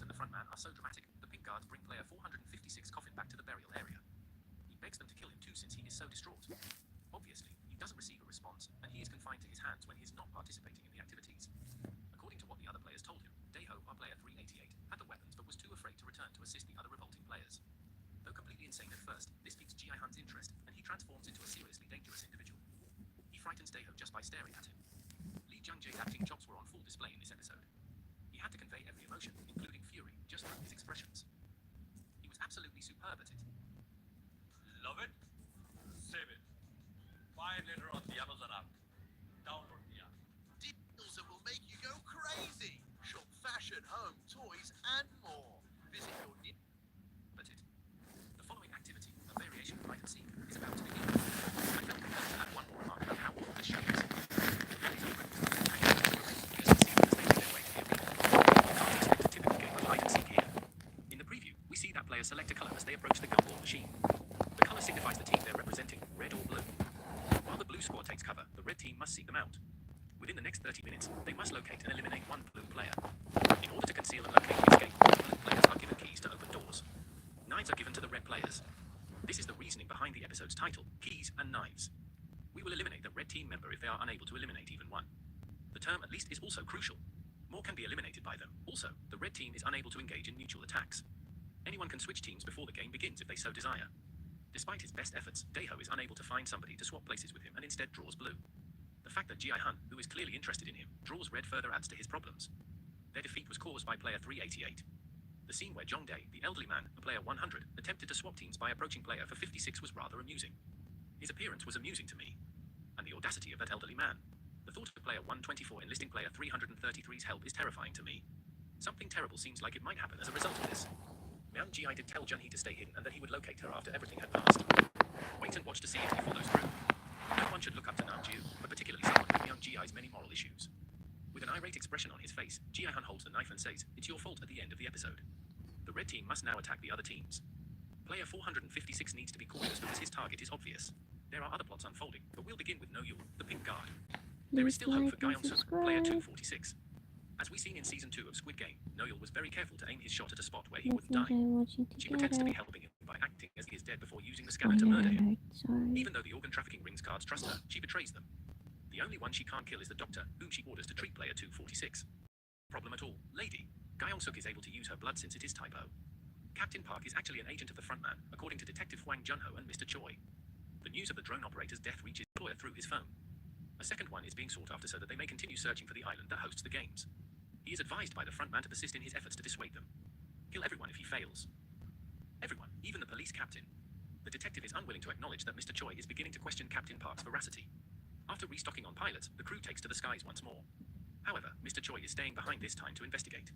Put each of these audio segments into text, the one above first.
and the frontman are so dramatic, the pink guards bring player 456 coffin back to the burial area. He begs them to kill him too since he is so distraught. Obviously, he doesn't receive a response, and he is confined to his hands when he is not participating in the activities. According to what the other players told him, Daeho, our player 388, had the weapons but was too afraid to return to assist the other revolting players. Though completely insane at first, this piques Ji-Hun's interest, and he transforms into a seriously dangerous individual. He frightens Daeho just by staring at him. Lee Jung-jae's acting chops were on full display in this episode. He had to convey every emotion, including fury, just through his expressions. He was absolutely superb at it. Love it? Save it. Buy it later on the Amazon app. Download the app. Deals that will make you go crazy. Shop fashion, home, toys, and more. Visit your new... But it. The following activity, a variation of hide and seek, is about to begin. I felt compelled to add one more remark about how all this show is. Select a color as they approach the gumball machine. The color signifies the team they're representing, red or blue. While the blue squad takes cover, the red team must seek them out. Within the next 30 minutes, they must locate and eliminate one blue player. In order to conceal and locate the escape, the blue players are given keys to open doors. Knives are given to the red players. This is the reasoning behind the episode's title, Keys and Knives. We will eliminate the red team member if they are unable to eliminate even one. The term at least is also crucial. More can be eliminated by them. Also, the red team is unable to engage in mutual attacks. Anyone can switch teams before the game begins if they so desire. Despite his best efforts, Daeho is unable to find somebody to swap places with him and instead draws blue. The fact that Ji-Hun, who is clearly interested in him, draws red further adds to his problems. Their defeat was caused by player 388. The scene where Jongdae, the elderly man, and player 100, attempted to swap teams by approaching player for 56 was rather amusing. His appearance was amusing to me. And the audacity of that elderly man. The thought of player 124 enlisting player 333's help is terrifying to me. Something terrible seems like it might happen as a result of this. Myung Ji-I did tell Junhee to stay hidden and that he would locate her after everything had passed. Wait and watch to see if he follows through. No one should look up to Namju, but particularly someone with Myung Ji-I's many moral issues. With an irate expression on his face, Ji-Hun holds the knife and says, "It's your fault" at the end of the episode. The red team must now attack the other teams. Player 456 needs to be cautious because his target is obvious. There are other plots unfolding, but we'll begin with No-Yul, the pink guard. There is still hope for Gyeong-suk, player 246. As we seen in Season 2 of Squid Game, No-Yul was very careful to aim his shot at a spot where he wouldn't die. She pretends to be helping him by acting as he is dead before using the scanner to murder him. Even though the organ trafficking rings guards trust her, she betrays them. The only one she can't kill is the doctor, whom she orders to treat player 246. Problem at all, lady. Gyeong-suk is able to use her blood since it is type O. Captain Park is actually an agent of the frontman, according to Detective Hwang Junho and Mr. Choi. The news of the drone operator's death reaches the employer through his phone. A second one is being sought after so that they may continue searching for the island that hosts the games. He is advised by the frontman to persist in his efforts to dissuade them. Kill everyone if he fails. Everyone, even the police captain. The detective is unwilling to acknowledge that Mr. Choi is beginning to question Captain Park's veracity. After restocking on pilots, the crew takes to the skies once more. However, Mr. Choi is staying behind this time to investigate.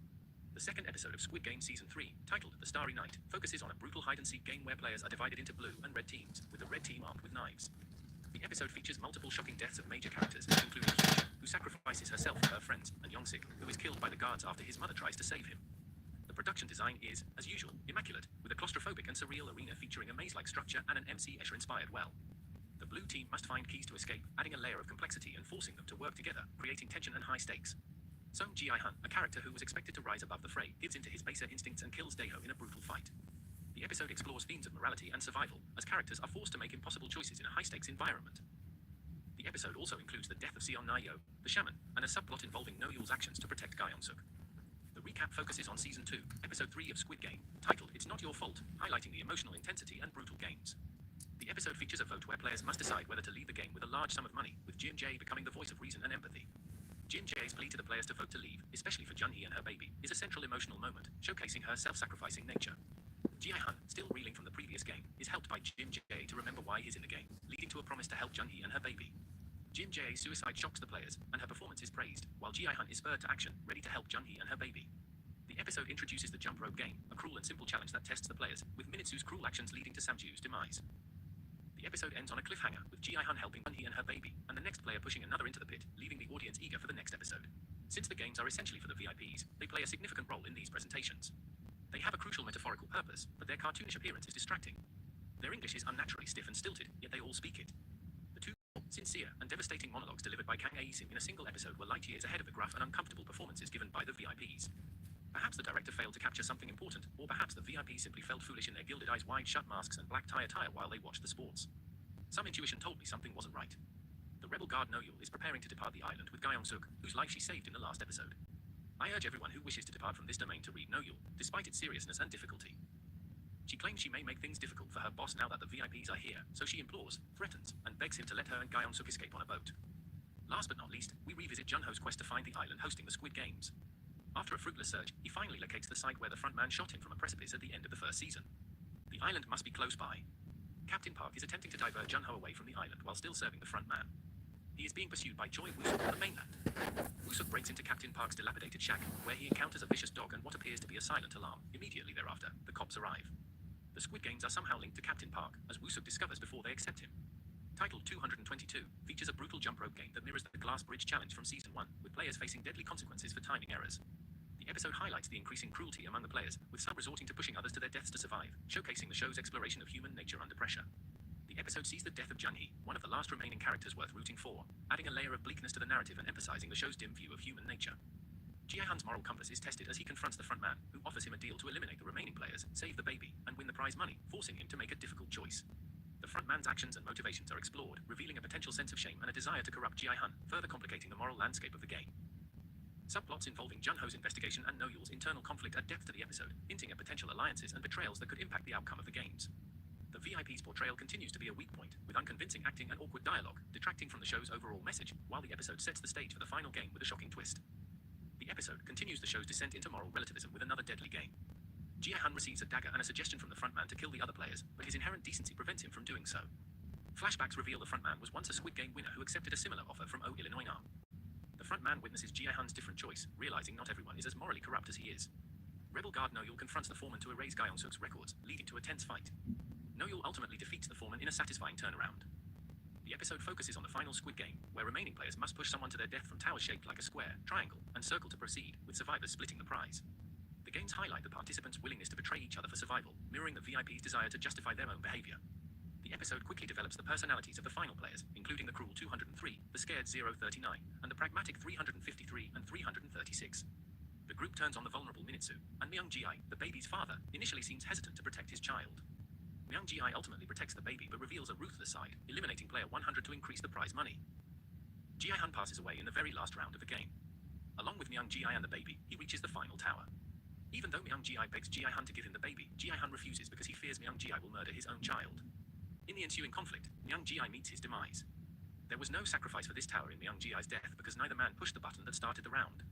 The second episode of Squid Game Season 3, titled The Starry Night, focuses on a brutal hide-and-seek game where players are divided into blue and red teams, with the red team armed with knives. The episode features multiple shocking deaths of major characters, including Hyun, who sacrifices herself for her friends, and Young-sik, who is killed by the guards after his mother tries to save him. The production design is, as usual, immaculate, with a claustrophobic and surreal arena featuring a maze-like structure and an MC Escher-inspired well. The blue team must find keys to escape, adding a layer of complexity and forcing them to work together, creating tension and high stakes. Song Ji-Hun, a character who was expected to rise above the fray, gives into his baser instincts and kills Daeho in a brutal fight. The episode explores themes of morality and survival, as characters are forced to make impossible choices in a high-stakes environment. The episode also includes the death of Seon Na-yo, the shaman, and a subplot involving No-Yul's actions to protect Gyeong-suk. The recap focuses on Season 2, Episode 3 of Squid Game, titled It's Not Your Fault, highlighting the emotional intensity and brutal games. The episode features a vote where players must decide whether to leave the game with a large sum of money, with Jim Jae becoming the voice of reason and empathy. Jim Jae's plea to the players to vote to leave, especially for Junhee and her baby, is a central emotional moment, showcasing her self-sacrificing nature. Ji-Hun, still reeling from the previous game, is helped by Jim Jae to remember why he's in the game, leading to a promise to help Junhee and her baby. Jim Jae's suicide shocks the players, and her performance is praised, while Ji-Hun is spurred to action, ready to help Junhee and her baby. The episode introduces the jump rope game, a cruel and simple challenge that tests the players, with Minitsu's cruel actions leading to Samju's demise. The episode ends on a cliffhanger, with Ji-Hun helping Junhee and her baby, and the next player pushing another into the pit, leaving the audience eager for the next episode. Since the games are essentially for the VIPs, they play a significant role in these presentations. They have a crucial metaphorical purpose, but their cartoonish appearance is distracting. Their English is unnaturally stiff and stilted, yet they all speak it. The two sincere and devastating monologues delivered by Kang Ae-sim in a single episode were light years ahead of the gruff and uncomfortable performances given by the VIPs. Perhaps the director failed to capture something important, or perhaps the VIPs simply felt foolish in their gilded eyes, wide shut masks, and black tie attire while they watched the sports. Some intuition told me something wasn't right. The rebel guard Noyul is preparing to depart the island with Gyeong-suk, whose life she saved in the last episode. I urge everyone who wishes to depart from this domain to read Noyul, despite its seriousness and difficulty. She claims she may make things difficult for her boss now that the VIPs are here, so she implores, threatens, and begs him to let her and Gyeong-suk escape on a boat. Last but not least, we revisit Junho's quest to find the island hosting the Squid Games. After a fruitless search, he finally locates the site where the frontman shot him from a precipice at the end of the first season. The island must be close by. Captain Park is attempting to divert Junho away from the island while still serving the frontman. He is being pursued by Choi Woo-suk on the mainland. Woo-suk breaks into Captain Park's dilapidated shack, where he encounters a vicious dog and what appears to be a silent alarm. Immediately thereafter, the cops arrive. The Squid Games are somehow linked to Captain Park, as Woo-suk discovers before they accept him. Titled 222, features a brutal jump rope game that mirrors the Glass Bridge Challenge from Season 1, with players facing deadly consequences for timing errors. The episode highlights the increasing cruelty among the players, with some resorting to pushing others to their deaths to survive, showcasing the show's exploration of human nature under pressure. The episode sees the death of Junhee, one of the last remaining characters worth rooting for, adding a layer of bleakness to the narrative and emphasizing the show's dim view of human nature. Jae-han's moral compass is tested as he confronts the frontman, who offers him a deal to eliminate the remaining players, save the baby, and win the prize money, forcing him to make a difficult choice. The frontman's actions and motivations are explored, revealing a potential sense of shame and a desire to corrupt Jae-han, further complicating the moral landscape of the game. Subplots involving Junho's investigation and Noyul's internal conflict add depth to the episode, hinting at potential alliances and betrayals that could impact the outcome of the games. The VIP's portrayal continues to be a weak point, with unconvincing acting and awkward dialogue, detracting from the show's overall message, while the episode sets the stage for the final game with a shocking twist. The episode continues the show's descent into moral relativism with another deadly game. Jae-han receives a dagger and a suggestion from the frontman to kill the other players, but his inherent decency prevents him from doing so. Flashbacks reveal the frontman was once a Squid Game winner who accepted a similar offer from Illinois. The frontman witnesses Jae-han's different choice, realizing not everyone is as morally corrupt as he is. Rebel guard Noyul confronts the foreman to erase Gyeong-suk's records, leading to a tense fight. Noyul ultimately defeats the foreman in a satisfying turnaround. The episode focuses on the final Squid Game, where remaining players must push someone to their death from towers shaped like a square, triangle, and circle to proceed, with survivors splitting the prize. The games highlight the participants' willingness to betray each other for survival, mirroring the VIP's desire to justify their own behavior. The episode quickly develops the personalities of the final players, including the cruel 203, the scared 039, and the pragmatic 353 and 336. The group turns on the vulnerable Minitsu, and Myung-ji, the baby's father, initially seems hesitant to protect his child. Myung-ji ultimately protects the baby but reveals a ruthless side, eliminating player 100 to increase the prize money. Jae-han passes away in the very last round of the game. Along with Myung-ji and the baby, he reaches the final tower. Even though Myung-ji begs Jae-han to give him the baby, Jae-han refuses because he fears Myung-ji will murder his own child. In the ensuing conflict, Myung-ji meets his demise. There was no sacrifice for this tower in Myung-ji's death because neither man pushed the button that started the round.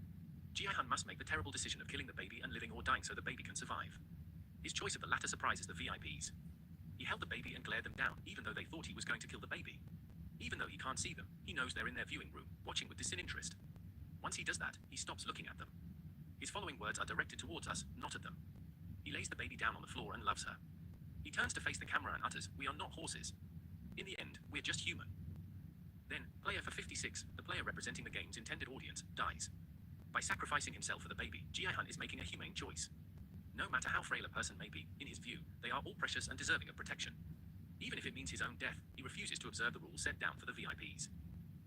Jae-han must make the terrible decision of killing the baby and living or dying so the baby can survive. His choice of the latter surprises the VIPs. He held the baby and glared them down, even though they thought he was going to kill the baby. Even though he can't see them, he knows they're in their viewing room, watching with disinterest. Once he does that, he stops looking at them. His following words are directed towards us, not at them. He lays the baby down on the floor and loves her. He turns to face the camera and utters, "We are not horses. In the end, we're just human." Then, player for 56, the player representing the game's intended audience, dies. By sacrificing himself for the baby, Jae-han is making a humane choice. No matter how frail a person may be, in his view, they are all precious and deserving of protection. Even if it means his own death, he refuses to observe the rules set down for the VIPs.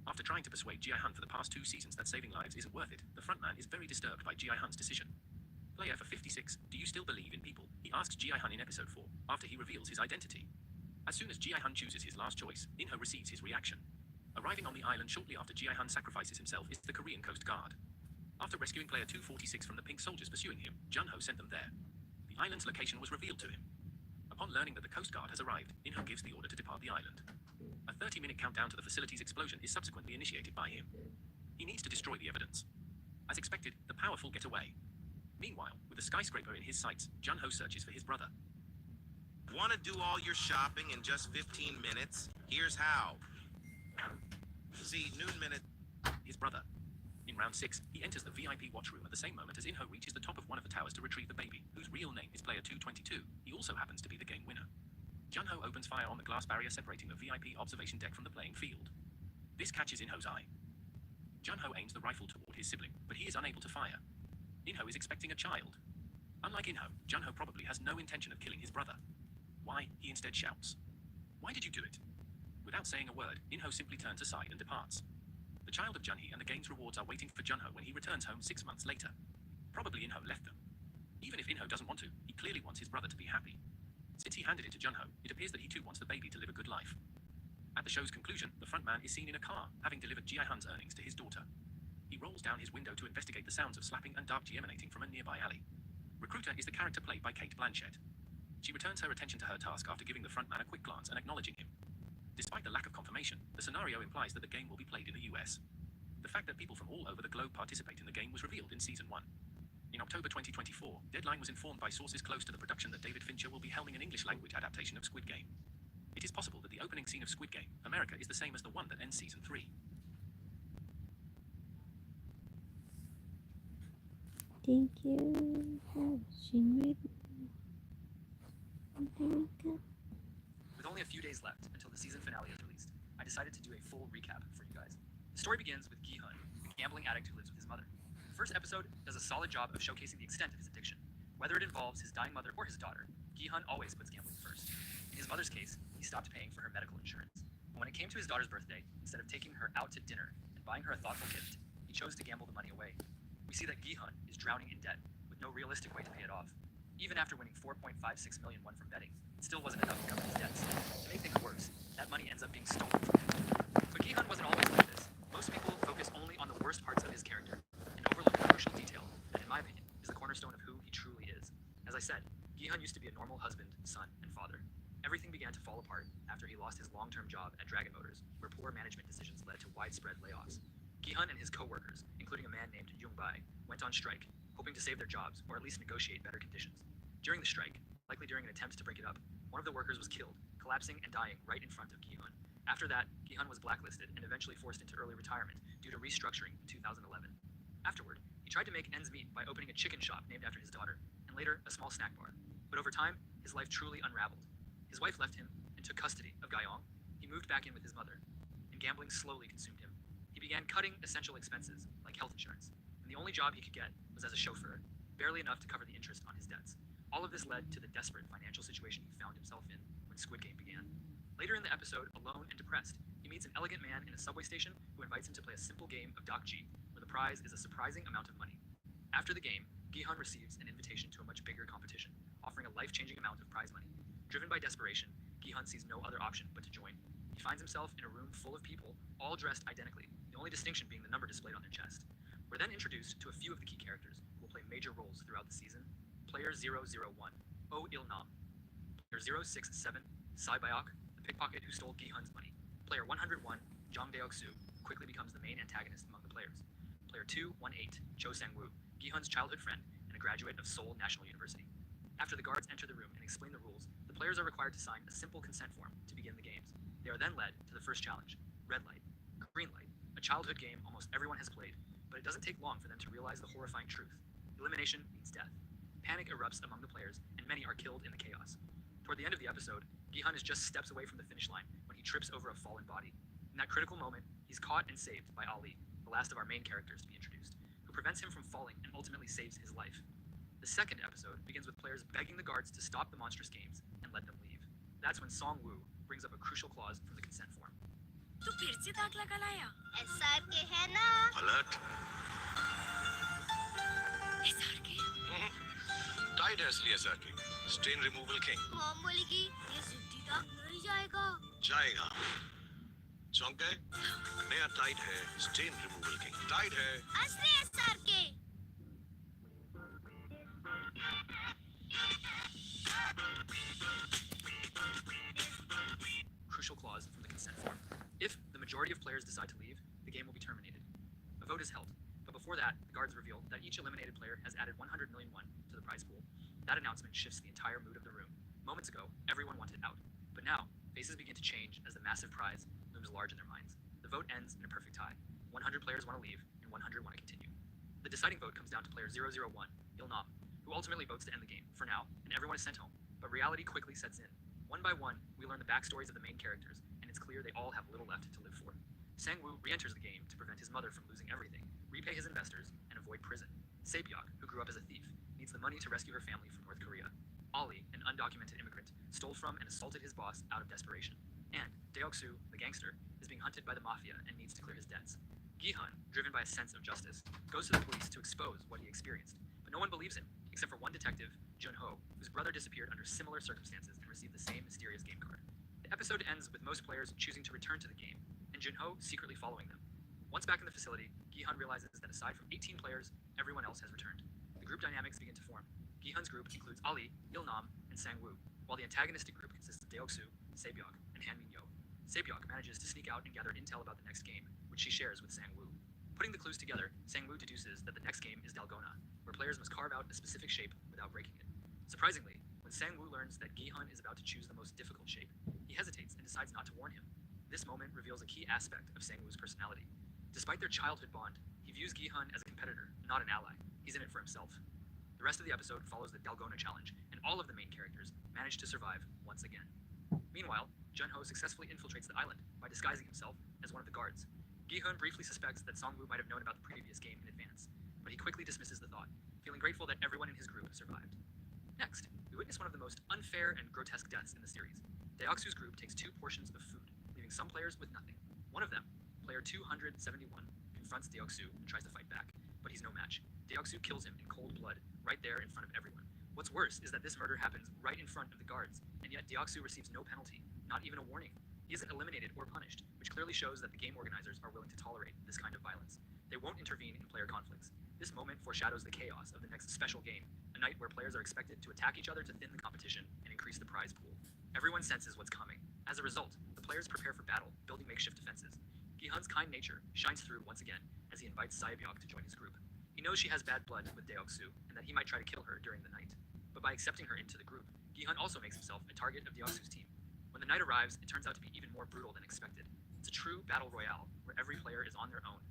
After trying to persuade Jae-han for the past 2 seasons that saving lives isn't worth it, the frontman is very disturbed by Jae-han's decision. Player for 56, do you still believe in people? He asks Jae-han in episode 4, after he reveals his identity. As soon as Jae-han chooses his last choice, In-ho receives his reaction. Arriving on the island shortly after Jae-han sacrifices himself is the Korean Coast Guard. After rescuing player 246 from the pink soldiers pursuing him, Junho sent them there. The island's location was revealed to him. Upon learning that the Coast Guard has arrived, In-ho gives the order to depart the island. A 30-minute countdown to the facility's explosion is subsequently initiated by him. He needs to destroy the evidence. As expected, the powerful get away. Meanwhile, with the skyscraper in his sights, Junho searches for his brother. Want to do all your shopping in just 15 minutes? Here's how. See, noon minute. His brother. In round 6, he enters the VIP watch room at the same moment as In-ho reaches the top of one of the towers to retrieve the baby, whose real name is player 222. He also happens to be the game winner. Junho opens fire on the glass barrier separating the VIP observation deck from the playing field. This catches In-ho's eye. Junho aims the rifle toward his sibling, but he is unable to fire. In-ho is expecting a child. Unlike In-ho, Junho probably has no intention of killing his brother. Why, he instead shouts, "Why did you do it?" Without saying a word, In-ho simply turns aside and departs. The child of Junhee and the game's rewards are waiting for Junho when he returns home 6 months later. Probably In-ho left them, Junho doesn't want to. He clearly wants his brother to be happy. Since he handed it to Junho, it appears that he too wants the baby to live a good life. At the show's conclusion, the frontman is seen in a car, having delivered Ji-hun's earnings to his daughter. He rolls down his window to investigate the sounds of slapping and dark G emanating from a nearby alley. Recruiter is the character played by Kate Blanchett. She returns her attention to her task after giving the frontman a quick glance and acknowledging him. Despite the lack of confirmation, the scenario implies that the game will be played in the US. The fact that people from all over the globe participate in the game was revealed in Season 1. In October 2024, Deadline was informed by sources close to the production that David Fincher will be helming an English-language adaptation of Squid Game. It is possible that the opening scene of Squid Game, America, is the same as the one that ends Season 3. Thank you for watching. With only a few days left until the season finale is released, I decided to do a full recap for you guys. The story begins with Gi-hun, a gambling addict who lives with his mother. The first episode does a solid job of showcasing the extent of his addiction. Whether it involves his dying mother or his daughter, Gi-hun always puts gambling first. In his mother's case, he stopped paying for her medical insurance. And when it came to his daughter's birthday, instead of taking her out to dinner and buying her a thoughtful gift, he chose to gamble the money away. We see that Gi-hun is drowning in debt, with no realistic way to pay it off. Even after winning 4.56 million won from betting, it still wasn't enough to cover his debts. To make things worse, that money ends up being stolen from him. But Gi-hun wasn't always like this. Most people focus only on the worst parts of his character, and overlook a crucial detail that, in my opinion, is the cornerstone of who he truly is. As I said, Gi-hun used to be a normal husband, son, and father. Everything began to fall apart after he lost his long-term job at Dragon Motors, where poor management decisions led to widespread layoffs. Gi-hun and his co-workers, including a man named Young-bae, went on strike, hoping to save their jobs or at least negotiate better conditions. During the strike, likely during an attempt to break it up, one of the workers was killed, collapsing and dying right in front of Gi-hun. After that, Gi-hun was blacklisted and eventually forced into early retirement due to restructuring in 2011. Afterward, he tried to make ends meet by opening a chicken shop named after his daughter, and later a small snack bar. But over time, his life truly unraveled. His wife left him and took custody of Gayong. He moved back in with his mother, and gambling slowly consumed him. He began cutting essential expenses, like health insurance, and the only job he could get was as a chauffeur, barely enough to cover the interest on his debts. All of this led to the desperate financial situation he found himself in when Squid Game began. Later in the episode, alone and depressed, he meets an elegant man in a subway station who invites him to play a simple game of Dakji, where the prize is a surprising amount of money. After the game, Gi-hun receives an invitation to a much bigger competition, offering a life-changing amount of prize money. Driven by desperation, Gi-hun sees no other option but to join. He finds himself in a room full of people, all dressed identically, the only distinction being the number displayed on their chest. We're then introduced to a few of the key characters who will play major roles throughout the season. Player 001, Oh Il-nam. Player 067, Sai Bayok, the pickpocket who stole Gi-hun's money. Player 101, Jang Deok-soo, quickly becomes the main antagonist among the players. Player 218, Cho Sang-woo, Gi-hun's childhood friend and a graduate of Seoul National University. After the guards enter the room and explain the rules, the players are required to sign a simple consent form to begin the games. They are then led to the first challenge, Red Light, Green Light, a childhood game almost everyone has played, but it doesn't take long for them to realize the horrifying truth. Elimination means death. Panic erupts among the players, and many are killed in the chaos. Toward the end of the episode, Gi-hun is just steps away from the finish line when he trips over a fallen body. In that critical moment, he's caught and saved by Ali, the last of our main characters to be introduced, who prevents him from falling and ultimately saves his life. The second episode begins with players begging the guards to stop the monstrous games and let them leave. That's when Song-woo brings up a crucial clause from the consent form. तू फिर से दाखला का लाया SR के है ना Alert. SR के Tight है इसलिए सर की. Stain removal king. मॉम बोलेगी ये जिद्दी दाग नहीं जाएगा जाएगा. चौंक गए? नया टाइट है. Stain removal king. टाइट है. असली एसआर के Crucial clause from the consent form. If the majority of players decide to leave, the game will be terminated. A vote is held, but before that, the guards reveal that each eliminated player has added 100 million won to the prize pool. That announcement shifts the entire mood of the room. Moments ago, everyone wanted out, but now, faces begin to change as the massive prize looms large in their minds. The vote ends in a perfect tie. 100 players want to leave, and 100 want to continue. The deciding vote comes down to player 001, Il-nam, who ultimately votes to end the game, for now, and everyone is sent home. But reality quickly sets in. One by one, we learn the backstories of the main characters, and it's clear they all have little left to live for. Sang-woo re-enters the game to prevent his mother from losing everything, repay his investors, and avoid prison. Sae-byok, who grew up as a thief, needs the money to rescue her family from North Korea. Ali, an undocumented immigrant, stole from and assaulted his boss out of desperation. And Deok-soo, the gangster, is being hunted by the mafia and needs to clear his debts. Gi-hun, driven by a sense of justice, goes to the police to expose what he experienced, but no one believes him. except for one detective, Junho, whose brother disappeared under similar circumstances and received the same mysterious game card. The episode ends with most players choosing to return to the game, and Junho secretly following them. Once back in the facility, Gi-hun realizes that aside from 18 players, everyone else has returned. The group dynamics begin to form. Gi-hun's group includes Ali, Il-nam, and Sang-woo, while the antagonistic group consists of Deok-soo, Se-byok, and Han-min-yo. Se-byok manages to sneak out and gather intel about the next game, which she shares with Sang-woo. Putting the clues together, Sang-woo deduces that the next game is Dalgona, where players must carve out a specific shape without breaking it. Surprisingly, when Sang-woo learns that Gi-hun is about to choose the most difficult shape, he hesitates and decides not to warn him. This moment reveals a key aspect of Sang-woo's personality. Despite their childhood bond, he views Gi-hun as a competitor, not an ally. He's in it for himself. The rest of the episode follows the Dalgona challenge, and all of the main characters manage to survive once again. Meanwhile, Junho successfully infiltrates the island by disguising himself as one of the guards. Gi-hun briefly suspects that Sang-woo might have known about the previous game in advance, but he quickly dismisses the thought, feeling grateful that everyone in his group survived. Next, we witness one of the most unfair and grotesque deaths in the series. Deok-soo's group takes 2 portions of food, leaving some players with nothing. One of them, player 271, confronts Deok-soo and tries to fight back, but he's no match. Deok-soo kills him in cold blood, right there in front of everyone. What's worse is that this murder happens right in front of the guards, and yet Deok-soo receives no penalty, not even a warning. He isn't eliminated or punished, which clearly shows that the game organizers are willing to tolerate this kind of violence. They won't intervene in player conflicts. This moment foreshadows the chaos of the next special game, a night where players are expected to attack each other to thin the competition and increase the prize pool. Everyone senses what's coming. As a result, the players prepare for battle, building makeshift defenses. Gi-hun's kind nature shines through once again as he invites Se-byok to join his group. He knows she has bad blood with Deok-soo and that he might try to kill her during the night. But by accepting her into the group, Gi-hun also makes himself a target of Deok-soo's team. When the night arrives, it turns out to be even more brutal than expected. It's a true battle royale where every player is on their own.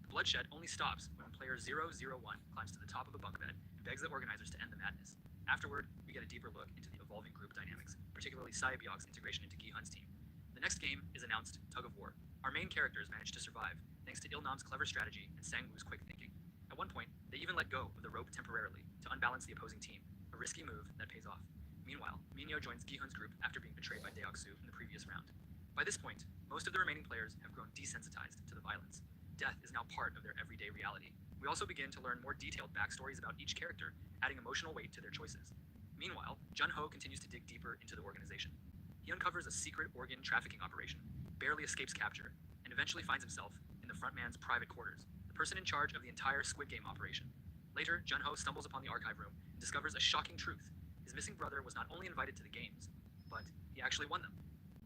The bloodshed only stops when player 001 climbs to the top of a bunk bed and begs the organizers to end the madness. Afterward, we get a deeper look into the evolving group dynamics, particularly Se-byok's integration into Gi-hun's team. The next game is announced Tug of War. Our main characters manage to survive, thanks to Il-nam's clever strategy and Sang-woo's quick thinking. At one point, they even let go of the rope temporarily to unbalance the opposing team, a risky move that pays off. Meanwhile, Min-yo joins Gi-hun's group after being betrayed by Deok-soo in the previous round. By this point, most of the remaining players have grown desensitized to the violence. Death is now part of their everyday reality. We also begin to learn more detailed backstories about each character, adding emotional weight to their choices. Meanwhile, Junho continues to dig deeper into the organization. He uncovers a secret organ trafficking operation, barely escapes capture, and eventually finds himself in the frontman's private quarters, the person in charge of the entire SQUID game operation. Later, Junho stumbles upon the archive room and discovers a shocking truth. His missing brother was not only invited to the games, but he actually won them.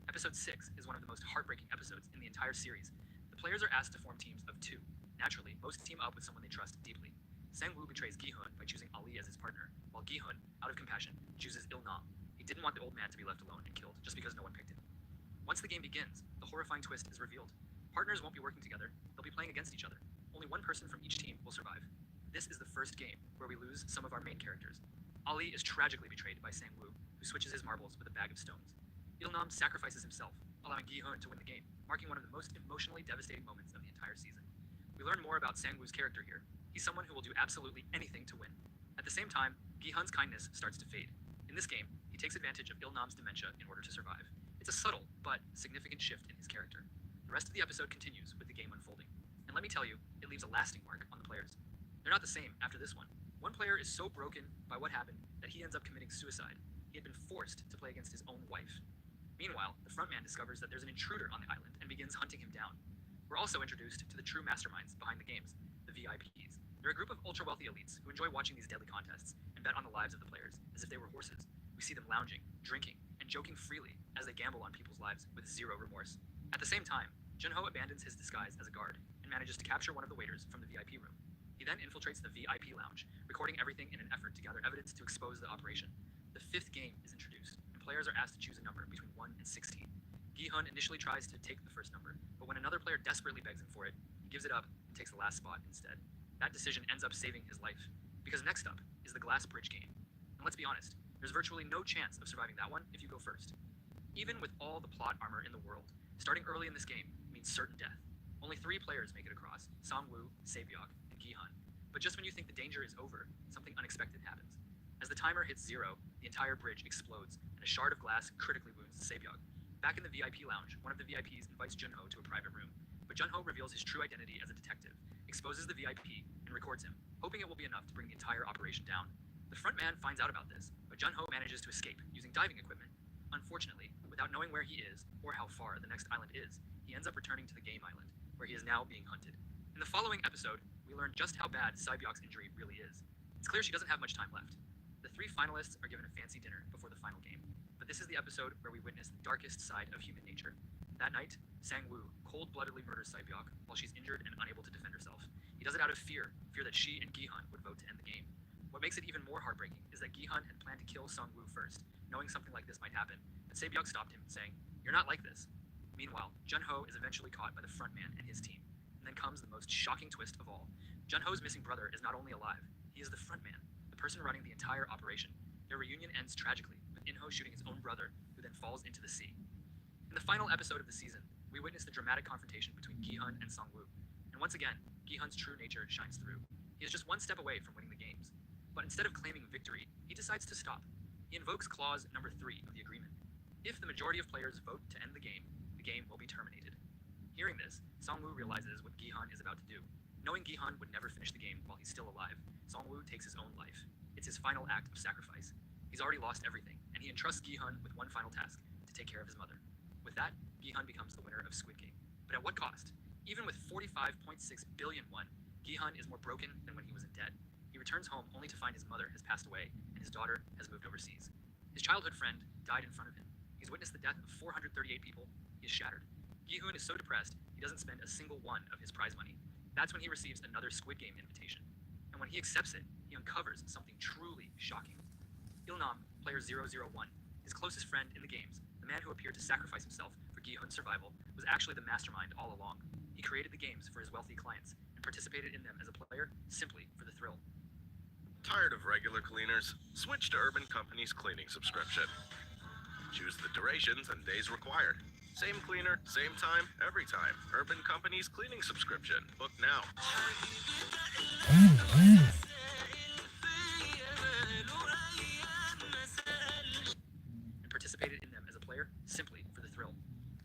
Episode 6 is one of the most heartbreaking episodes in the entire series. The players are asked to form teams of 2. Naturally, most team up with someone they trust deeply. Sang-woo betrays Gi-hun by choosing Ali as his partner, while Gi-hun, out of compassion, chooses Il-nam. He didn't want the old man to be left alone and killed just because no one picked him. Once the game begins, the horrifying twist is revealed. Partners won't be working together, they'll be playing against each other. Only one person from each team will survive. This is the first game where we lose some of our main characters. Ali is tragically betrayed by Sang-woo, who switches his marbles with a bag of stones. Il-nam sacrifices himself, allowing Gi-hun to win the game, marking one of the most emotionally devastating moments of the entire season. We learn more about Sang-woo's character here. He's someone who will do absolutely anything to win. At the same time, Gi-hun's kindness starts to fade. In this game, he takes advantage of Il-nam's dementia in order to survive. It's a subtle, but significant shift in his character. The rest of the episode continues with the game unfolding. And let me tell you, it leaves a lasting mark on the players. They're not the same after this one. One player is so broken by what happened that he ends up committing suicide. He had been forced to play against his own wife. Meanwhile, the frontman discovers that there's an intruder on the island and begins hunting him down. We're also introduced to the true masterminds behind the games, the VIPs. They're a group of ultra-wealthy elites who enjoy watching these deadly contests and bet on the lives of the players as if they were horses. We see them lounging, drinking, and joking freely as they gamble on people's lives with zero remorse. At the same time, Junho abandons his disguise as a guard and manages to capture one of the waiters from the VIP room. He then infiltrates the VIP lounge, recording everything in an effort to gather evidence to expose the operation. The 5th game is introduced, and players are asked to choose a number between 1 and 16. Gi-hun initially tries to take the first number, but when another player desperately begs him for it, he gives it up and takes the last spot instead. That decision ends up saving his life, because next up is the glass bridge game. And let's be honest, there's virtually no chance of surviving that one if you go first. Even with all the plot armor in the world, starting early in this game means certain death. Only 3 players make it across, Sang-woo, Se-byok, and Gi-hun. But just when you think the danger is over, something unexpected happens. As the timer hits 0, the entire bridge explodes, and a shard of glass critically wounds Se-byok. Back in the VIP lounge, one of the VIPs invites Junho to a private room, but Junho reveals his true identity as a detective, exposes the VIP, and records him, hoping it will be enough to bring the entire operation down. The front man finds out about this, but Junho manages to escape using diving equipment. Unfortunately, without knowing where he is or how far the next island is, he ends up returning to the game island, where he is now being hunted. In the following episode, we learn just how bad Saebyok's injury really is. It's clear she doesn't have much time left. The 3 finalists are given a fancy dinner before the final game, but this is the episode where we witness the darkest side of human nature. That night, Sang-woo cold-bloodedly murders Saebyok while she's injured and unable to defend herself. He does it out of fear that she and Gi-hun would vote to end the game. What makes it even more heartbreaking is that Gi-hun had planned to kill Sang-woo first, knowing something like this might happen, but Saebyok stopped him, saying, "You're not like this." Meanwhile, Junho is eventually caught by the front man and his team. And then comes the most shocking twist of all. Junho's missing brother is not only alive, he is the front man, the person running the entire operation. Their reunion ends tragically, with Inho shooting his own brother, who then falls into the sea. In the final episode of the season, we witness the dramatic confrontation between Gi-hun and Sang-woo. And once again, Gi-hun's true nature shines through. He is just one step away from winning the games. But instead of claiming victory, he decides to stop. He invokes clause number 3 of the agreement. If the majority of players vote to end the game will be terminated. Hearing this, Sang-woo realizes what Gi-hun is about to do. Knowing Gi-hun would never finish the game while he's still alive, Sang-woo takes his own life. It's his final act of sacrifice. He's already lost everything, and he entrusts Gi-hun with one final task, to take care of his mother. With that, Gi-hun becomes the winner of Squid Game. But at what cost? Even with 45.6 billion won, Gi-hun is more broken than when he was in debt. He returns home only to find his mother has passed away and his daughter has moved overseas. His childhood friend died in front of him. He's witnessed the death of 438 people. He is shattered. Gi-hun is so depressed, he doesn't spend a single one of his prize money. That's when he receives another Squid Game invitation. And when he accepts it, he uncovers something truly shocking. Il-nam, player 001, his closest friend in the games, the man who appeared to sacrifice himself for Gi-hun's survival, was actually the mastermind all along. He created the games for his wealthy clients and participated in them as a player simply for the thrill. Tired of regular cleaners? Switch to Urban Company's cleaning subscription. Choose the durations and days required. Same cleaner, same time, every time. Urban Company's cleaning subscription. Book now. And participated in them as a player simply for the thrill.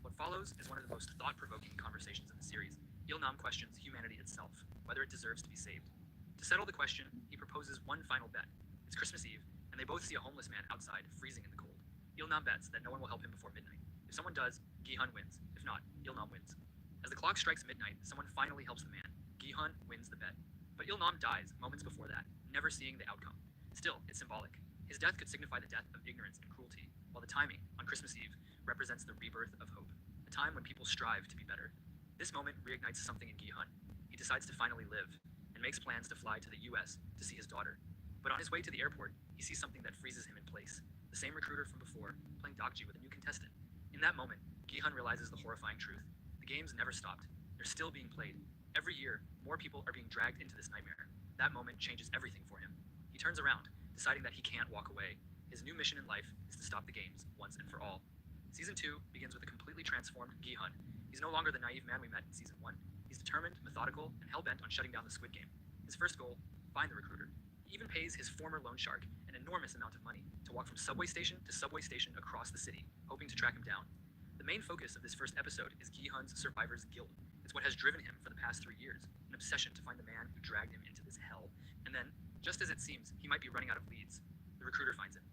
What follows is one of the most thought-provoking conversations in the series. Il-nam questions humanity itself, whether it deserves to be saved. To settle the question, he proposes one final bet. It's Christmas Eve, and they both see a homeless man outside, freezing in the cold. Il-nam bets that no one will help him before midnight. If someone does, Gi-hun wins. If not, Il-nam wins. As the clock strikes midnight, someone finally helps the man. Gi-hun wins the bet. But Il-nam dies moments before that, never seeing the outcome. Still, it's symbolic. His death could signify the death of ignorance and cruelty, while the timing, on Christmas Eve, represents the rebirth of hope, a time when people strive to be better. This moment reignites something in Gi-hun. He decides to finally live, and makes plans to fly to the US to see his daughter. But on his way to the airport, he sees something that freezes him in place. The same recruiter from before, playing Dokji with a new contestant. In that moment, Gi-hun realizes the horrifying truth. The games never stopped. They're still being played. Every year, more people are being dragged into this nightmare. That moment changes everything for him. He turns around, deciding that he can't walk away. His new mission in life is to stop the games once and for all. Season 2 begins with a completely transformed Gi-hun. He's no longer the naive man we met in Season 1. He's determined, methodical, and hell-bent on shutting down the Squid Game. His first goal, find the recruiter. He even pays his former loan shark an enormous amount of money to walk from subway station to subway station across the city, hoping to track him down. The main focus of this first episode is Gi-hun's survivor's guilt. It's what has driven him for the past 3 years, an obsession to find the man who dragged him into this hell. And then, just as it seems he might be running out of leads, the recruiter finds him.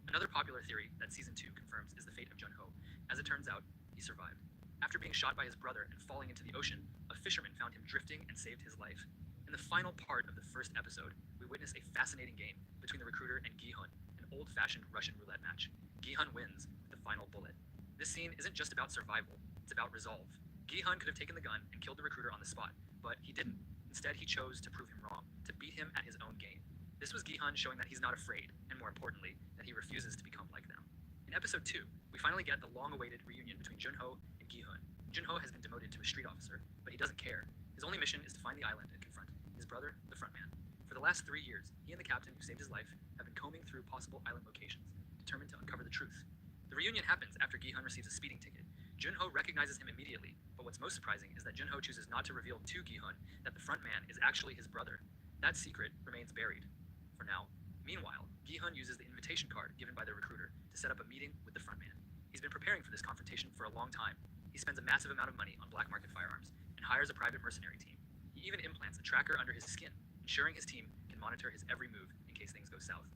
Another popular theory that Season 2 confirms is the fate of Junho. As it turns out, he survived. After being shot by his brother and falling into the ocean, a fisherman found him drifting and saved his life. In the final part of the first episode, we witness a fascinating game between the recruiter and Gi-hun, an old-fashioned Russian roulette match. Gi-hun wins with the final bullet. This scene isn't just about survival, it's about resolve. Gi-hun could have taken the gun and killed the recruiter on the spot, but he didn't. Instead, he chose to prove him wrong, to beat him at his own game. This was Gi-hun showing that he's not afraid, and more importantly, that he refuses to become like them. In episode 2, we finally get the long-awaited reunion between Junho and Gi-hun. Junho has been demoted to a street officer, but he doesn't care. His only mission is to find the island and confront his brother, the frontman. For the last 3 years, he and the captain who saved his life have been combing through possible island locations, determined to uncover the truth. The reunion happens after Gi-hun receives a speeding ticket. Junho recognizes him immediately, but what's most surprising is that Junho chooses not to reveal to Gi-hun that the frontman is actually his brother. That secret remains buried, for now. Meanwhile, Gi-hun uses the invitation card given by the recruiter to set up a meeting with the frontman. He's been preparing for this confrontation for a long time. He spends a massive amount of money on black market firearms and hires a private mercenary team. He even implants a tracker under his skin, ensuring his team can monitor his every move in case things go south.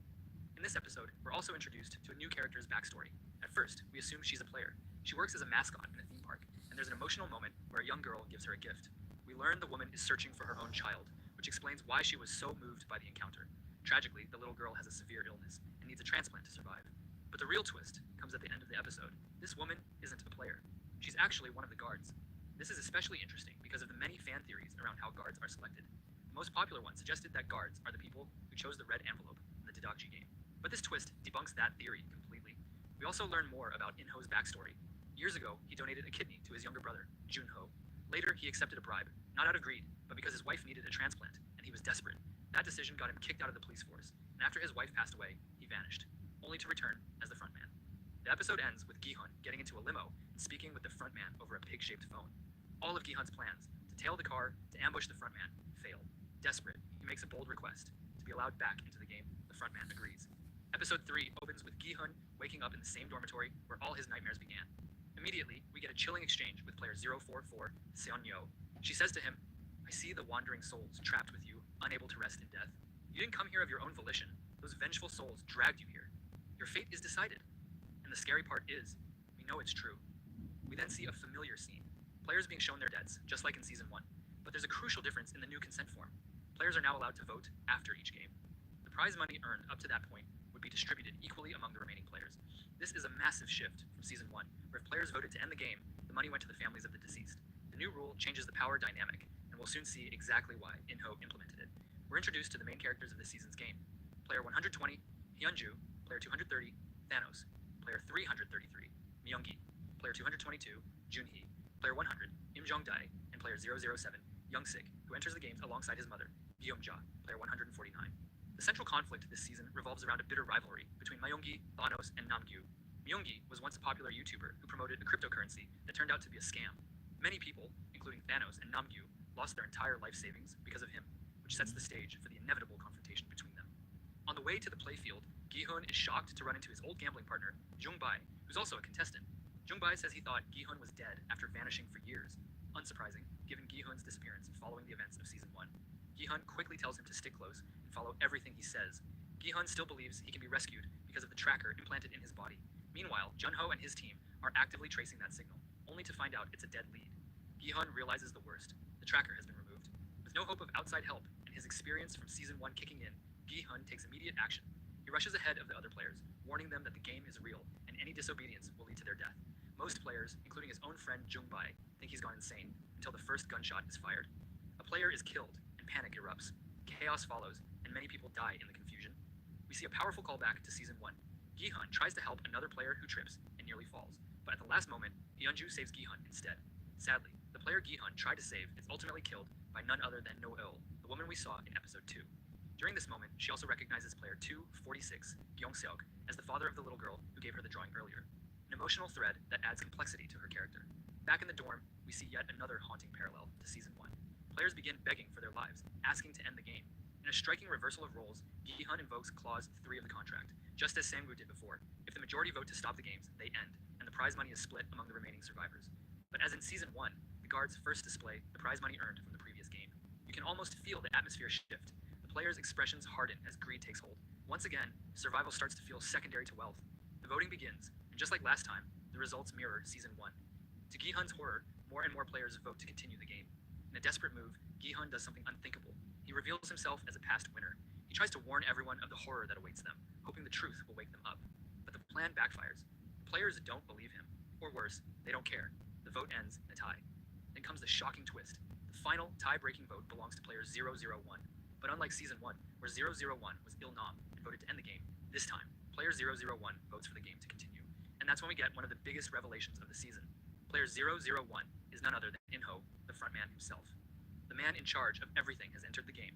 In this episode, we're also introduced to a new character's backstory. At first, we assume she's a player. She works as a mascot in a theme park, and there's an emotional moment where a young girl gives her a gift. We learn the woman is searching for her own child, which explains why she was so moved by the encounter. Tragically, the little girl has a severe illness and needs a transplant to survive. But the real twist comes at the end of the episode. This woman isn't a player. She's actually one of the guards. This is especially interesting because of the many fan theories around how guards are selected. The most popular one suggested that guards are the people who chose the red envelope in the Didakji game. But this twist debunks that theory completely. We also learn more about In-ho's backstory. Years ago, he donated a kidney to his younger brother, Jun-ho. Later, he accepted a bribe, not out of greed, but because his wife needed a transplant, and he was desperate. That decision got him kicked out of the police force, and after his wife passed away, he vanished, only to return as the frontman. The episode ends with Gi-hun getting into a limo and speaking with the frontman over a pig-shaped phone. All of Gi-hun's plans, to tail the car, to ambush the frontman, fail. Desperate, he makes a bold request, to be allowed back into the game. The frontman agrees. Episode 3 opens with Gi-hun waking up in the same dormitory where all his nightmares began. Immediately, we get a chilling exchange with player 044, Seon-yo. She says to him, "I see the wandering souls trapped with you, unable to rest in death. You didn't come here of your own volition. Those vengeful souls dragged you here. Your fate is decided." And the scary part is, we know it's true. We then see a familiar scene. Players being shown their deaths, just like in Season 1. But there's a crucial difference in the new consent form. Players are now allowed to vote after each game. The prize money earned up to that point would be distributed equally among the remaining players. This is a massive shift from Season 1, where if players voted to end the game, the money went to the families of the deceased. The new rule changes the power dynamic, and we'll soon see exactly why In-ho implemented it. We're introduced to the main characters of this season's game. Player 120, Hyunju. Player 230, Thanos. Player 333, Myunggi. Player 222, Junhee. Player 100, Im Jong-dae. And player 007, Young-sik, who enters the games alongside his mother, Guillaume-ja, player 149. The central conflict this season revolves around a bitter rivalry between Myunggi, Thanos, and Namgyu. Myunggi was once a popular YouTuber who promoted a cryptocurrency that turned out to be a scam. Many people, including Thanos and Namgyu, lost their entire life savings because of him, which sets the stage for the inevitable confrontation between them. On the way to the playfield, Gi-hun is shocked to run into his old gambling partner, Jung-bai, who's also a contestant. Jung-bai says he thought Gi-hun was dead after vanishing for years. Unsurprising, given Gi-hun's disappearance following the events of Season 1. Gi-hun quickly tells him to stick close and follow everything he says. Gi-hun still believes he can be rescued because of the tracker implanted in his body. Meanwhile, Jun-ho and his team are actively tracing that signal, only to find out it's a dead lead. Gi-hun realizes the worst. The tracker has been removed. With no hope of outside help and his experience from Season 1 kicking in, Gi-hun takes immediate action. He rushes ahead of the other players, warning them that the game is real and any disobedience will lead to their death. Most players, including his own friend Jung-bai, think he's gone insane until the first gunshot is fired. A player is killed and panic erupts. Chaos follows and many people die in the confusion. We see a powerful callback to Season 1. Gi-hun tries to help another player who trips and nearly falls, but at the last moment, Hyunju saves Gi-hun instead. Sadly, the player Gi-hun tried to save is ultimately killed by none other than No-eul, the woman we saw in Episode 2. During this moment, she also recognizes player 246, Gyeong-seok, as the father of the little girl who gave her the drawing earlier. An emotional thread that adds complexity to her character. Back in the dorm, we see yet another haunting parallel to Season 1. Players begin begging for their lives, asking to end the game. In a striking reversal of roles, Gi-hun invokes Clause 3 of the contract, just as Sang-woo did before. If the majority vote to stop the games, they end, and the prize money is split among the remaining survivors. But as in Season 1, the guards first display the prize money earned from the previous game. You can almost feel the atmosphere shift. The players' expressions harden as greed takes hold. Once again, survival starts to feel secondary to wealth. The voting begins, and just like last time, the results mirror Season 1. To Gi-hun's horror, more and more players vote to continue the game. In a desperate move, Gi-hun does something unthinkable. He reveals himself as a past winner. He tries to warn everyone of the horror that awaits them, hoping the truth will wake them up. But the plan backfires. The players don't believe him. Or worse, they don't care. The vote ends in a tie. Then comes the shocking twist. The final tie-breaking vote belongs to player 001. But unlike Season 1, where 001 was Il-nam and voted to end the game, this time, player 001 votes for the game to continue. And that's when we get one of the biggest revelations of the season. Player 001 is none other than In-ho, the frontman himself. The man in charge of everything has entered the game.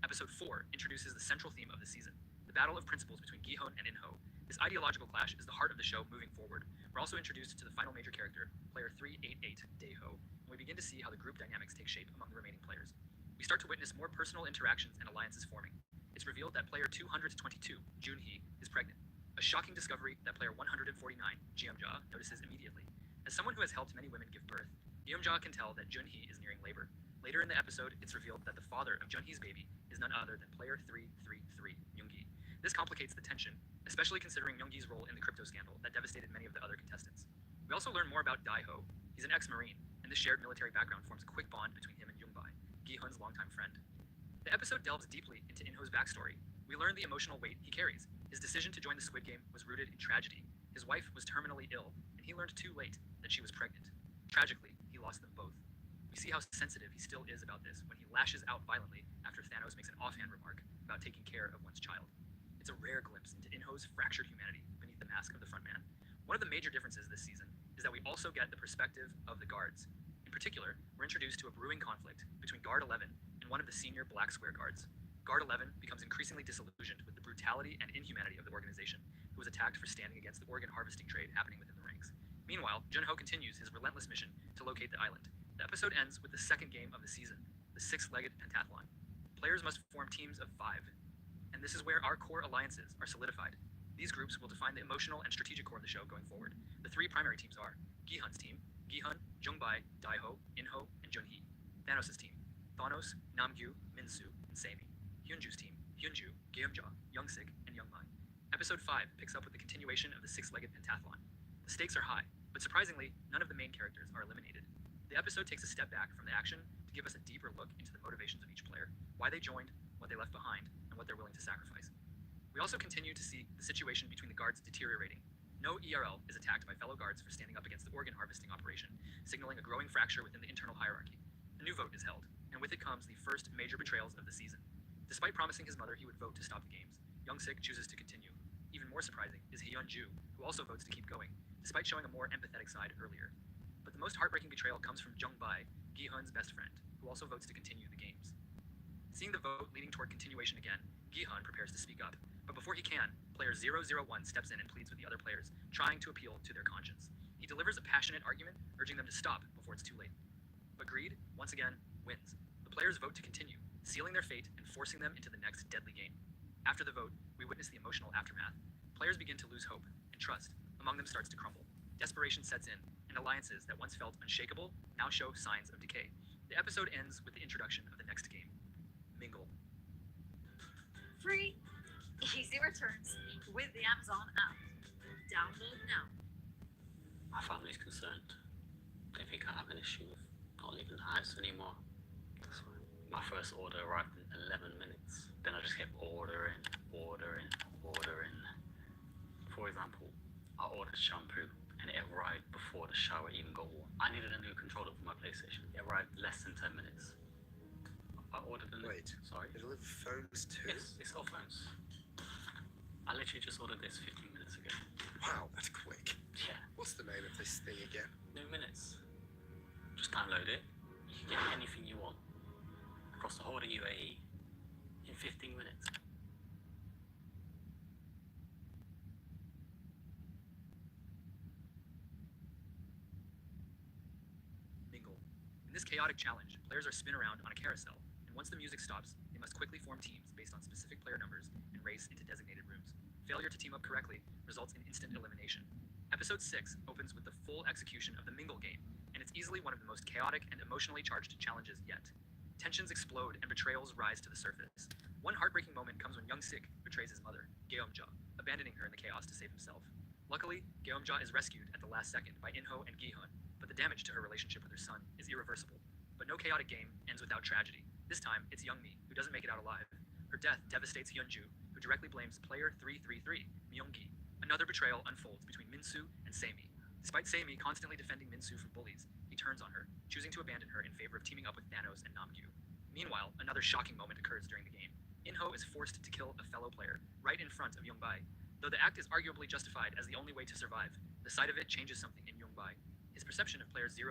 Episode 4 introduces the central theme of the season, the battle of principles between Gi-hun and In-ho. This ideological clash is the heart of the show moving forward. We're also introduced to the final major character, player 388, Dae-ho, and we begin to see how the group dynamics take shape among the remaining players. We start to witness more personal interactions and alliances forming. It's revealed that player 222, Junhee, is pregnant. A shocking discovery that player 149, Guillaume-ja, notices immediately. As someone who has helped many women give birth, Guillaume-ja can tell that Junhee is nearing labor. Later in the episode, it's revealed that the father of Junhee's baby is none other than player 333, Myunggi. This complicates the tension, especially considering Younggi's role in the crypto scandal that devastated many of the other contestants. We also learn more about Daiho. He's an ex-Marine, and this shared military background forms a quick bond between him and Yungbai, Gi-hun's longtime friend. The episode delves deeply into Inho's backstory. We learn the emotional weight he carries. His decision to join the Squid Game was rooted in tragedy. His wife was terminally ill, and he learned too late that she was pregnant. Tragically, he lost them both. We see how sensitive he still is about this when he lashes out violently after Thanos makes an offhand remark about taking care of one's child. It's a rare glimpse into Inho's fractured humanity beneath the mask of the frontman. One of the major differences this season is that we also get the perspective of the guards. In particular, we're introduced to a brewing conflict between Guard 11 and one of the senior Black Square guards. Guard 11 becomes increasingly disillusioned with the brutality and inhumanity of the organization, who was attacked for standing against the organ harvesting trade happening within the ranks. Meanwhile, Junho continues his relentless mission to locate the island. The episode ends with the second game of the season, the six-legged pentathlon. Players must form teams of 5, and this is where our core alliances are solidified. These groups will define the emotional and strategic core of the show going forward. The 3 primary teams are Gi-hun's team, Gi-hun, Jungbai, Daiho, Inho, and Junhee. Thanos' team, Thanos, Namgyu, Minsu, and Sami. Hyunju's team, Hyunju, Geumja, Youngsik, and Youngmai. Episode 5 picks up with the continuation of the six-legged pentathlon. The stakes are high, but surprisingly, none of the main characters are eliminated. The episode takes a step back from the action to give us a deeper look into the motivations of each player, why they joined, what they left behind, and what they're willing to sacrifice. We also continue to see the situation between the guards deteriorating. No ERL is attacked by fellow guards for standing up against the organ harvesting operation, signaling a growing fracture within the internal hierarchy. A new vote is held, and with it comes the first major betrayals of the season. Despite promising his mother he would vote to stop the games, Youngsik chooses to continue. Even more surprising is Hyunju, who also votes to keep going, despite showing a more empathetic side earlier. But the most heartbreaking betrayal comes from Jungbai, Gi-hun's best friend, who also votes to continue the games. Seeing the vote leading toward continuation again, Gi-hun prepares to speak up, but before he can, player 001 steps in and pleads with the other players, trying to appeal to their conscience. He delivers a passionate argument, urging them to stop before it's too late. But greed, once again, wins. The players vote to continue, sealing their fate and forcing them into the next deadly game. After the vote, we witness the emotional aftermath. Players begin to lose hope, and trust among them starts to crumble. Desperation sets in, and alliances that once felt unshakable now show signs of decay. The episode ends with the introduction of the next game, Mingle. Free, easy returns with the Amazon app. Download now. My family's concerned. They think I have an issue with not leaving the house anymore. That's why my first order arrived in 11 minutes. Then I just kept ordering. For example, I ordered shampoo and it arrived before the shower even got warm. I needed a new controller for my PlayStation. It arrived less than 10 minutes. I ordered a new... Wait, sorry? they deliver phones too? Yes, it's all phones. I literally just ordered this 15 minutes ago. Wow, that's quick. Yeah. What's the name of this thing again? New minutes. Just download it. You can get anything you want across the whole of UAE in 15 minutes. Mingle. In this chaotic challenge, players are spin around on a carousel, and once the music stops, they must quickly form teams based on specific player numbers and race into designated rooms. Failure to team up correctly results in instant elimination. Episode 6 opens with the full execution of the Mingle game, and it's easily one of the most chaotic and emotionally charged challenges yet. Tensions explode and betrayals rise to the surface. One heartbreaking moment comes when Youngsik betrays his mother, Geumja, abandoning her in the chaos to save himself. Luckily, Geumja is rescued at the last second by Inho and Gi-hun, but the damage to her relationship with her son is irreversible. But no chaotic game ends without tragedy. This time, it's Youngmi who doesn't make it out alive. Her death devastates Hyunju, who directly blames player 333, Myunggi. Another betrayal unfolds between Minsu and Sami. Despite Sami constantly defending Minsu from bullies, he turns on her, choosing to abandon her in favor of teaming up with Thanos and Namgyu. Meanwhile, another shocking moment occurs during the game. Inho is forced to kill a fellow player, right in front of Youngbai. Though the act is arguably justified as the only way to survive, the sight of it changes something in Youngbai. His perception of player 001,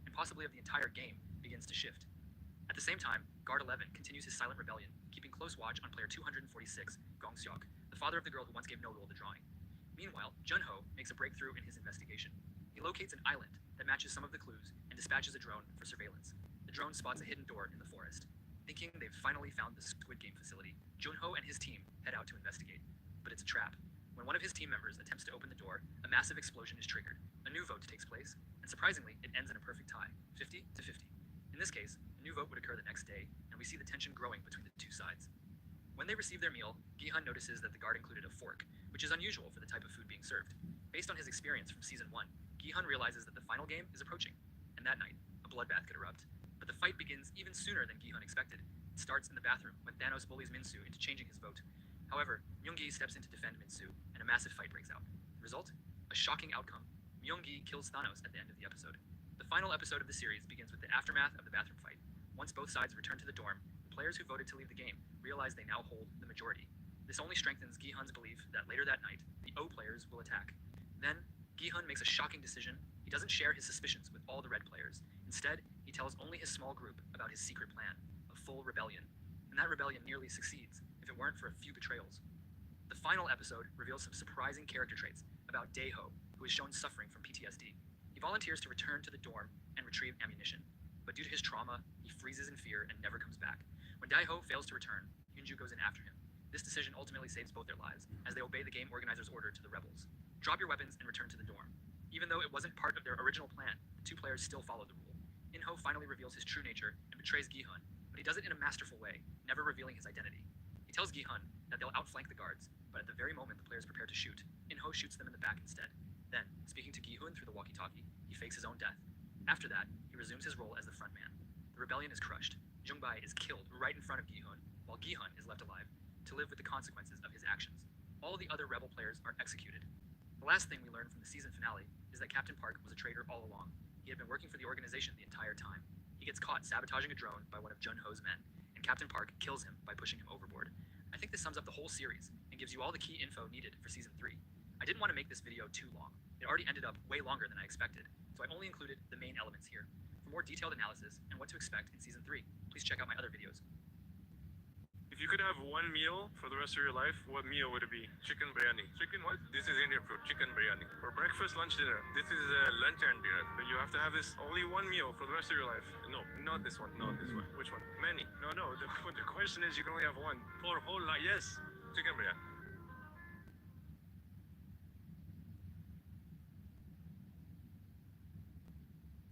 and possibly of the entire game, begins to shift. At the same time, Guard 11 continues his silent rebellion, keeping close watch on player 246, Gong Seok, the father of the girl who once gave Nodal the drawing. Meanwhile, Junho makes a breakthrough in his investigation. He locates an island that matches some of the clues and dispatches a drone for surveillance. The drone spots a hidden door in the forest. Thinking they've finally found the Squid Game facility, Junho and his team head out to investigate. But it's a trap. When one of his team members attempts to open the door, a massive explosion is triggered. A new vote takes place, and surprisingly, it ends in a perfect tie, 50 to 50. In this case, a new vote would occur the next day, and we see the tension growing between the two sides. When they receive their meal, Gi-hun notices that the guard included a fork, which is unusual for the type of food being served. Based on his experience from Season 1, Gi-hun realizes that the final game is approaching, and that night, a bloodbath could erupt. But the fight begins even sooner than Gi-hun expected. It starts in the bathroom when Thanos bullies Min-soo into changing his vote. However, Myung-gi steps in to defend Min-soo, and a massive fight breaks out. The result? A shocking outcome. Myung-gi kills Thanos at the end of the episode. The final episode of the series begins with the aftermath of the bathroom fight. Once both sides return to the dorm, the players who voted to leave the game realize they now hold the majority. This only strengthens Gi-hun's belief that later that night, the O players will attack. Then, Gi-hun makes a shocking decision. He doesn't share his suspicions with all the red players. Instead, he tells only his small group about his secret plan, a full rebellion. And that rebellion nearly succeeds, if it weren't for a few betrayals. The final episode reveals some surprising character traits about Daeho, who is shown suffering from PTSD. He volunteers to return to the dorm and retrieve ammunition. But due to his trauma, he freezes in fear and never comes back. When Daeho fails to return, Hyunju goes in after him. This decision ultimately saves both their lives, as they obey the game organizer's order to the rebels. Drop your weapons and return to the dorm. Even though it wasn't part of their original plan, the two players still followed the rule. In-ho finally reveals his true nature and betrays Gi-hun, but he does it in a masterful way, never revealing his identity. He tells Gi-hun that they'll outflank the guards, but at the very moment the players prepare to shoot, In-ho shoots them in the back instead. Then, speaking to Gi-hun through the walkie-talkie, he fakes his own death. After that, he resumes his role as the frontman. The rebellion is crushed. Jungbae is killed right in front of Gi-hun, while Gi-hun is left alive, to live with the consequences of his actions. All the other rebel players are executed. The last thing we learn from the season finale is that Captain Park was a traitor all along. He had been working for the organization the entire time. He gets caught sabotaging a drone by one of Jun-ho's men, and Captain Park kills him by pushing him overboard. I think this sums up the whole series and gives you all the key info needed for Season 3. I didn't want to make this video too long. It already ended up way longer than I expected, so I only included the main elements here. For more detailed analysis and what to expect in Season 3, please check out my other videos. If you could have one meal for the rest of your life, what meal would it be? Chicken biryani. Chicken what? This is Indian food. Chicken biryani. For breakfast, lunch, dinner. This is lunch and dinner. So you have to have this only one meal for the rest of your life. No, not this one. Not this one. Which one? Many. No. The question is you can only have one for whole life. Yes. Chicken biryani.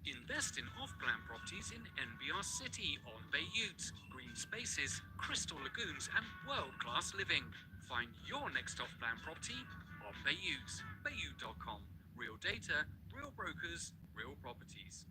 Invest in off-plan properties in NBR City on Beirut. Green spaces, crystal lagoons and world-class living. Find your next off-plan property on Beirut. Beirut.com. Real data, real brokers, real properties.